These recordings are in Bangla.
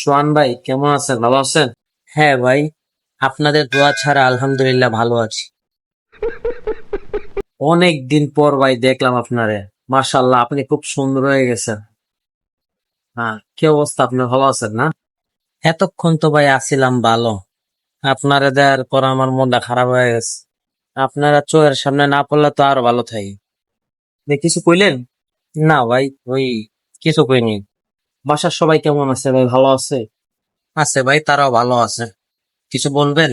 সোহান ভাই কেমন আছেন? ভালো আছেন? হ্যাঁ ভাই, আপনাদের দোয়া ছাড়া আলহামদুলিল্লাহ ভালো আছি। অনেক দিন পর ভাই দেখলাম আপনারে। মাশাআল্লাহ, আপনি খুব সুন্দর হয়ে গেছেন। হ্যাঁ, কি অবস্থা? আপনি ভালো আছেন না? এতক্ষণ তো ভাই আছিলাম ভালো, আপনারা দেওয়ার পর আমার মনটা খারাপ হয়ে গেছে। আপনারা চোখের সামনে না পড়লে তো আরো ভালো থাকি। কিছু কইলেন? না ভাই, ওই কিছু কইনি। বাসার সবাই কেমন আছে ভাই? ভালো আছে? আছে ভাই, তারাও ভালো আছে। কিছু বলবেন?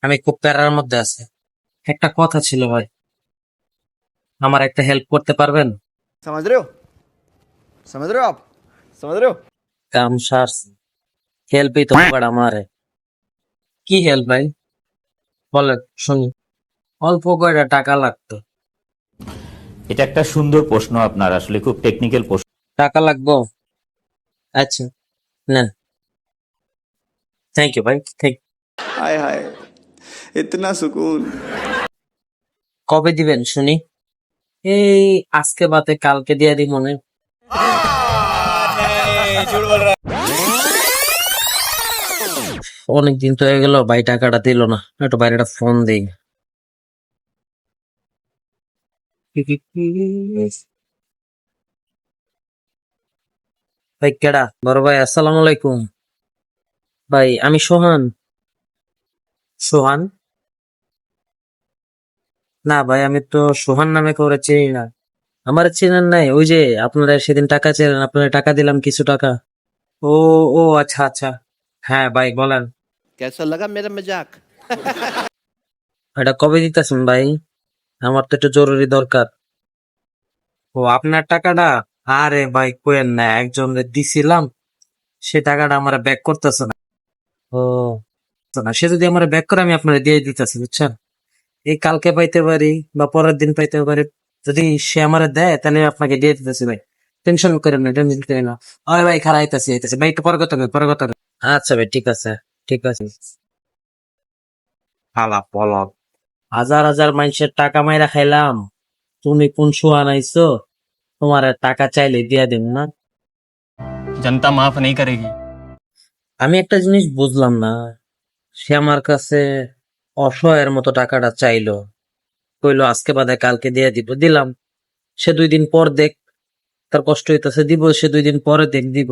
আমি খুব প্যারার মধ্যে আছি। একটা কথা ছিল ভাই, আমার একটা হেল্প করতে পারবেন? समझ रहे हो समझ रहे हो आप समझ रहे हो কাম সারছি, হেল্পই তো পাড় আমারে। কি হেল্প ভাই? বলেন শুনি। অল্প কয়টা টাকা লাগতো। এটা একটা সুন্দর প্রশ্ন, আপনার আসলে খুব টেকনিক্যাল প্রশ্ন। টাকা লাগবো? আচ্ছা, নেন। থ্যাংক ইউ ভাই, থ্যাংক। हाय हाय इतना सुकून কবে দিবেন শুনি? এই আজকে বাদে কালকে দিয়ে দিই মনে। অনেকদিন তো হয়ে গেল ভাই, টাকাটা দিল না। একটু বাইরে একটা ফোন দিই। ভাই কেডা? বড় ভাই, আসসালামু আলাইকুম। ভাই আমি সোহান। সোহান? না ভাই, আমি তো সোহান নামে করে চিনি না। আমার চেনেন নাই? ওই যে আপনারা সেদিন টাকা চেলেন, আপনারা টাকা দিলাম কিছু টাকা। ও, ও আচ্ছা আচ্ছা। হ্যাঁ ভাই বলেন। कैसा लगा मेरा मजाक এটা কবে দিতেছেন ভাই? আমার তো একটু জরুরি দরকার। ও, আপনার টাকাটা? আরে ভাই কোয়েন না, একজনের দিছিলাম, সে টাকাটা আমার ব্যাক করতেছে না। ও, তো না, সে যদি আমার ব্যাক করে আমি আপনার দিয়ে দিতেছি, বুঝছেন? এই কালকে পাইতে পারি বা পরের দিন পাইতে পারি। যদি সে আমার দেয় তাহলে আপনাকে দিয়ে দিতেছি ভাই। টেনশন করেন না, টেনশন করেন না। ওই ভাই খারাপ আইতাছি আইতাছি ভাই, একটু পরে কথা হবে, পরে কথা হবে। আচ্ছা ভাই, ঠিক আছে, ঠিক আছে। হালা পলক, হাজার হাজার মানুষের টাকা মাইরা খাইলাম, তুমি কোন সুহান আইছো? তোমার আর টাকা চাইলে দিয়া দিন না। जनता माफ नहीं करेगी। আমি একটা জিনিস বুঝলাম না, সে আমার কাছে অসহায়ের মতো টাকাটা চাইলো, কইলো আজকে বাদে কালকে দিয়ে দিব, দিলাম। সে 2 দিন পর দেখ, তার কষ্ট হইতাছে, দিব। সে 2 দিন পরে দেখ, দিব।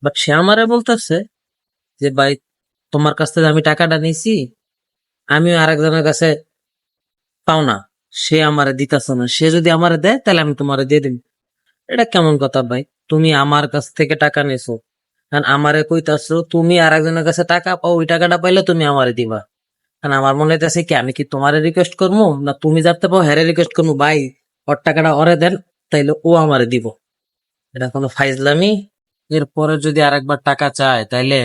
বাট সে আমারে বলতেছে যে ভাই, তোমার কাছ থেকে আমি টাকাটা নিছি, আমিও আরেকজনের কাছে পাও না, সে আমারে দিতেছে না। সে যদি আমারে দেয় তাহলে আমি তোমারে দিয়ে দিব। এটা কেমন কথা ভাই? তুমি আমার কাছ থেকে টাকা নিছো, কারণ আমারে কইতাছো তুমি আরেকজনের কাছে টাকা পাও, ওই টাকাটা পাইলে তুমি আমারে দিবা। কারণ আমার মনে হইতেছে কি, আমি কি তোমারে রিকোয়েস্ট করবো না তুমি যাতে পাও হ্যারে রিকোয়েস্ট করবো? ভাই, ওর টাকাটা ওরে দেন, তাইলে ও আমারে দিব। এটা কোনো ফাইজলামি? এরপরে যদি আরেকবার টাকা চায় তাইলে